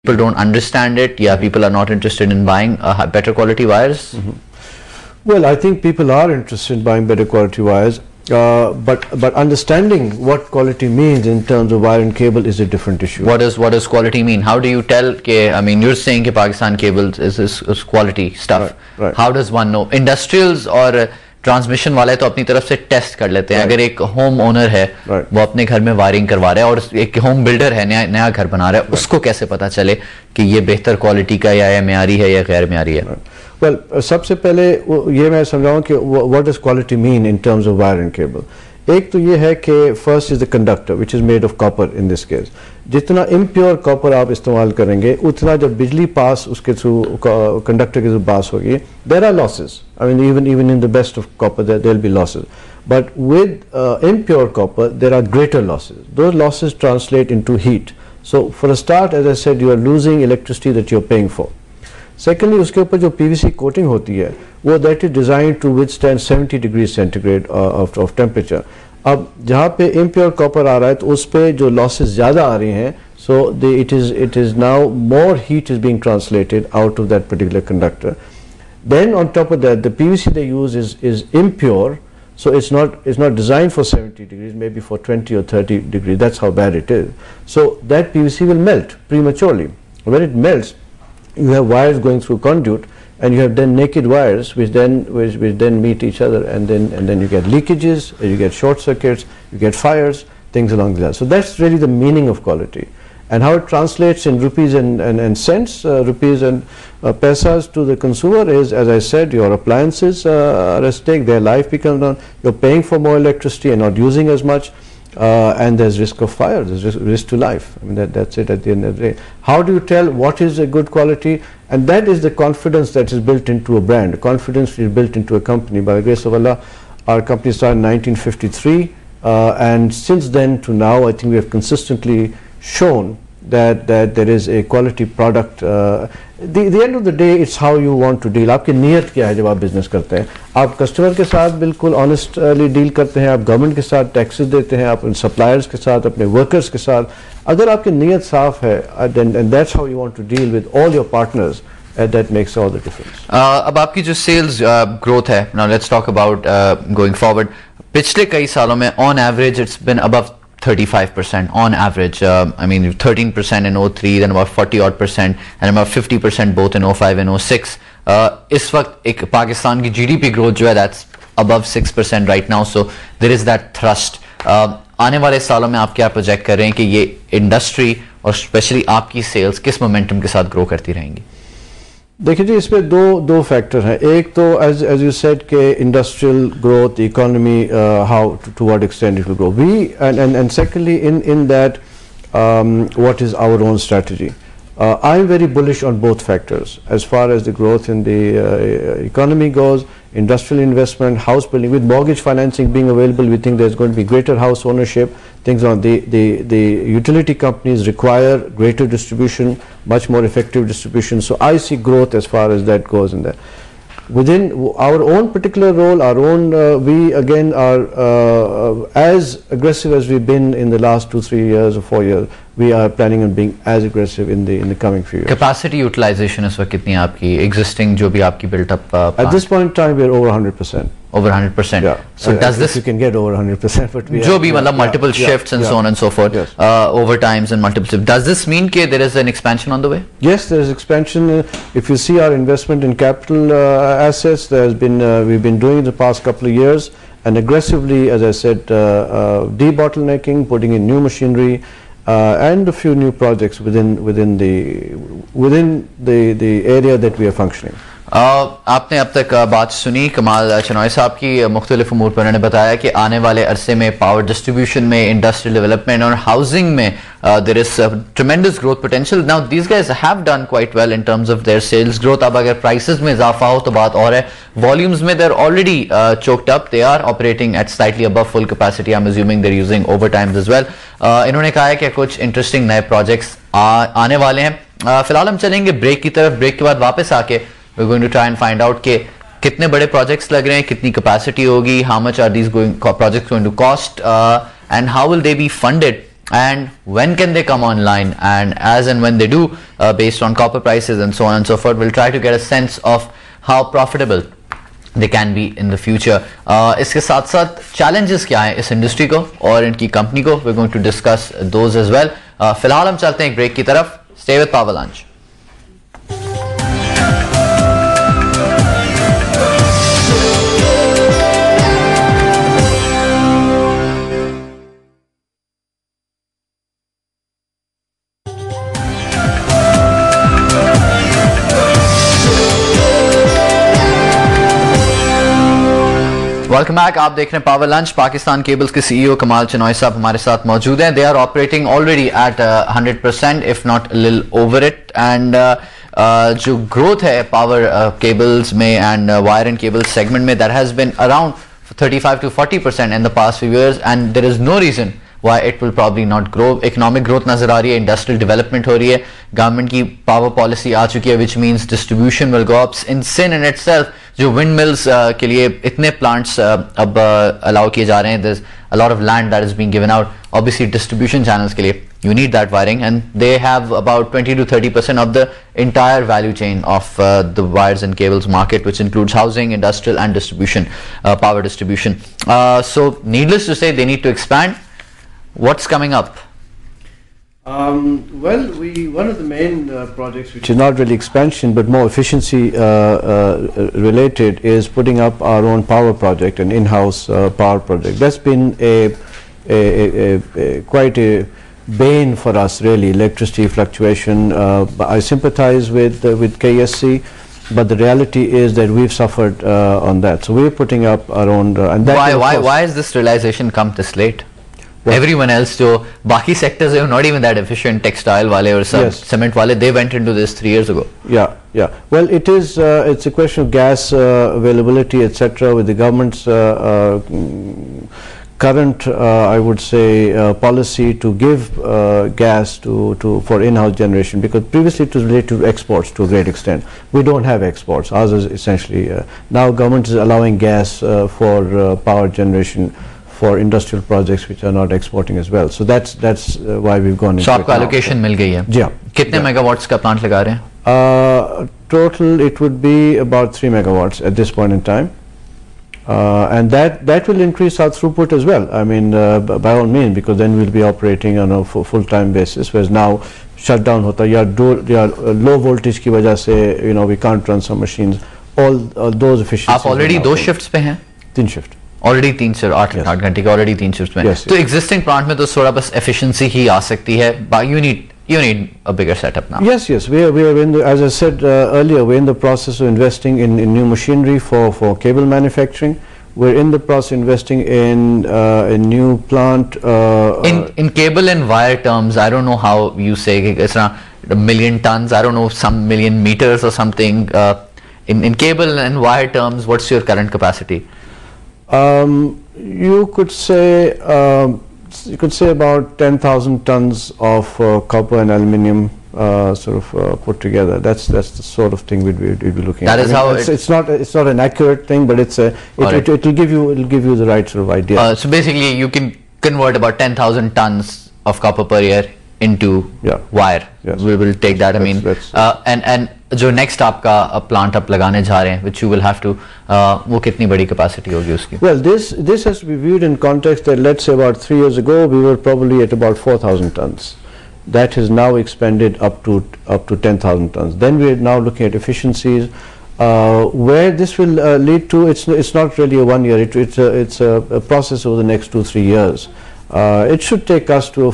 people don't understand it, yeah, people are not interested in buying better quality wires? Well, I think people are interested in buying better quality wires, but understanding what quality means in terms of wire and cable is a different issue. What does quality mean? How do you tell? I mean, you're saying that Pakistan cables is quality stuff. Right. How does one know? Industrials और transmission वाले तो अपनी तरफ से test कर लेते हैं. अगर एक होम ओनर है, वो अपने घर में वायरिंग करवा रहा है, और एक होम बिल्डर है नया घर बना रहा है, उसको कैसे पता चले कि ये बेहतर क्वालिटी का या म्यारी है या गैर म्यारी है? Well, सबसे पहले ये मैं समझाऊं कि what does quality mean in terms of wire and cable. एक तो ये है कि first is the conductor, which is made of copper in this case. जितना impure copper आप इस्तेमाल करेंगे, उतना जब बिजली पास उसके थ्रू कंडक्टर के थ्रू पास होगी, there are losses. I mean, even in the best of copper, there will be losses. But with impure copper, there are greater losses. Those losses translate into heat. So for a start, as I said, you are losing electricity that you are paying for. Secondly, उसके ऊपर जो PVC coating होती है, वो that is designed to withstand 70 degrees centigrade of temperature. अब जहाँ पे impure copper आ रहा है, तो उस पे जो losses ज़्यादा आ रही हैं, so it is now more heat is being translated out of that particular conductor. Then on top of that, the PVC they use is impure, so it's not designed for 70 degrees, maybe for 20 or 30 degrees. That's how bad it is. So that PVC will melt prematurely. When it melts, you have wires going through conduit, and you have then naked wires which then meet each other, and then you get leakages, you get short circuits, you get fires, things along that. So that's really the meaning of quality, and how it translates in rupees and cents, rupees and paisas to the consumer is, as I said, your appliances are at stake, their life becomes down, you're paying for more electricity and not using as much. And there's risk of fire, there's risk to life. I mean, that's it at the end of the day. How do you tell what is a good quality? And that is the confidence that is built into a brand. Confidence is built into a company. By the grace of Allah, our company started in 1953, and since then to now, I think we have consistently shown that there is a quality product. The end of the day, it's how you want to deal. आपकी नीयत क्या है जब आप business करते हैं? आप customer के साथ बिल्कुल ऑनेस्टली डील करते हैं, आप गवर्नमेंट के साथ टैक्सेस देते हैं, आप सप्लायर्स के साथ, अपने वर्कर्स के साथ. अगर आपकी नीयत साफ है, and that's how you want to deal with all your partners, that makes all the difference. अब आपकी जो सेल्स ग्रोथ है, now let's talk about going forward. पिछले कई सालों में on average it's been above 35% on average. I mean 13% in 03, then about 40 odd percent, and about 50% both in 05 and 06. इस वक्त एक पाकिस्तान की GDP growth जो है that's above 6% right now, so there is that thrust. आने वाले सालों में आप क्या प्रोजेक्ट कर रहे हैं कि ये इंडस्ट्री और स्पेशली आपकी सेल्स किस मोमेंटम के साथ ग्रो करती रहेंगी? देखिए जी, इसमें दो फैक्टर हैं. एक तो as you said के industrial growth, economy, how to what extent it will grow. And secondly in that, what is our own strategy? I'm very bullish on both factors as far as the growth in the economy goes. Industrial investment, house building, with mortgage financing being available, we think there's going to be greater house ownership. Things on the utility companies require greater distribution, much more effective distribution. So I see growth as far as that goes in there. Within our own particular role, we again are as aggressive as we've been in the last 2-3 years or 4 years. We are planning on being as aggressive in the coming few years. Capacity utilization is what कितनी आपकी existing जो भी आपकी built up? At this point in time, we are over 100%. Over 100%. Yeah. So does this? You can get over 100%, but we जो भी मतलब multiple shifts and so on and so forth, yes. Overtimes and multiple shifts. Does this mean that there is an expansion on the way? Yes, there is expansion. If you see our investment in capital assets, there has been we've been doing it the past couple of years, and aggressively, as I said, debottlenecking, putting in new machinery. And a few new projects within the area that we are functioning. आपने अब तक बात सुनी कमाल चनोई साहब की मुख्तलिफ उमूर पर. उन्होंने बताया कि आने वाले अरसे में पावर डिस्ट्रीब्यूशन में, इंडस्ट्रियल डेवलपमेंट और हाउसिंग में there is tremendous growth potential. Now these guys have done quite well in terms of their sales growth. अब अगर prices में इजाफा हो तो बात और है. Volumes में they're already choked up. They are operating at slightly above full capacity. I'm assuming they're using overtimes as well. इन्होंने कहा है कि कुछ interesting नए projects आने वाले हैं. फिलहाल हम चलेंगे ब्रेक की तरफ. ब्रेक के बाद वापस आके we're going to try and find out कि कितने बड़े projects लग रहे हैं, कितनी capacity होगी, how much are these projects going to cost, and how will they be funded and when can they come online, and as and when they do, based on copper prices and so on and so forth, we'll try to get a sense of how profitable they can be in the future. इसके साथ साथ challenges क्या हैं इस industry को और इनकी company को, we're going to discuss those as well. फिलहाल हम चलते हैं एक break की तरफ. Stay with Power Lunch. Welcome back. आप देख रहे हैं पावर लंच. पाकिस्तान केबल्स के सीईओ कमाल चनोई साहब हमारे साथ मौजूद हैं. They are operating already at 100%, if not लिल ओवर इट. एंड जो ग्रोथ है पावर केबल्स में and wire and cable segment में, that has been around 35 to 40% in the past few years, and there is no reason why it will probably not grow. Economic growth नजर आ रही है, industrial development हो रही है, government की power policy आ चुकी है, which means distribution will go up. In sin in itself, जो windmills के लिए इतने plants अब allow किए जा रहे हैं, there's a lot of land that is being given out. Obviously distribution channels के लिए you need that wiring, and they have about 20 to 30% of the entire value chain of the wires and cables market, which includes housing, industrial and distribution, power distribution. So needless to say, they need to expand. What's coming up? Well, one of the main projects, which is not really expansion but more efficiency related, is putting up our own power project, an in-house power project. That's been quite a bane for us, really. Electricity fluctuation. I sympathize with KSC, but the reality is that we've suffered on that. So we're putting up our own. And that why has this realization come this late? Everyone else, जो बाकी sectors are not even that efficient, textile वाले और सब cement वाले, they went into this 3 years ago. Yeah. Well, it's a question of gas availability, etc. With the government's current, I would say, policy to give gas for in-house generation, because previously it was related to exports to a great extent. We don't have exports. Ours is essentially now government is allowing gas for power generation for industrial projects which are not exporting as well. So that's why we've gone into. So आपको allocation मिल गई है? Yeah. कितने megawatts का plant लगा रहे हैं? Total it would be about 3 megawatts at this point in time. And that will increase our throughput as well. I mean, by all means, because then we'll be operating on a full-time basis. Whereas now, shutdown hota ya low voltage की वजह से, we can't run some machines. All those efficiencies. आप already 2 shifts पे हैं? 3 shift. Already 3 shift, 8 घंटे के already 3 shifts में. तो existing plant में तो थोड़ा बस efficiency ही आ सकती है. You need a bigger setup now. Yes. We are in the, as I said earlier, we're in the process of investing in new machinery for cable manufacturing. We're in the process of investing in a new plant. In cable and wire terms, I don't know how you say it's not a million tons. I don't know, some million meters or something. In cable and wire terms, what's your current capacity? You could say about 10,000 tons of copper and aluminium put together. That's the sort of thing we'd be looking at. That is how it's not an accurate thing, but it'll give you the right sort of idea. So basically, you can convert about 10,000 tons of copper per year into wire. Yes. We will take that. I mean, and जो next आपका plant up लगाने जा रहे हैं, which you will have to, वो कितनी बड़ी capacity होगी उसकी? Well, this has to be viewed in context that, let's say, about 3 years ago we were probably at about 4,000 tons. That has now expanded up to 10,000 tons. Then we are now looking at efficiencies. Where this will lead to, it's not really a 1 year. It's a process over the next 2-3 years. It should take us to a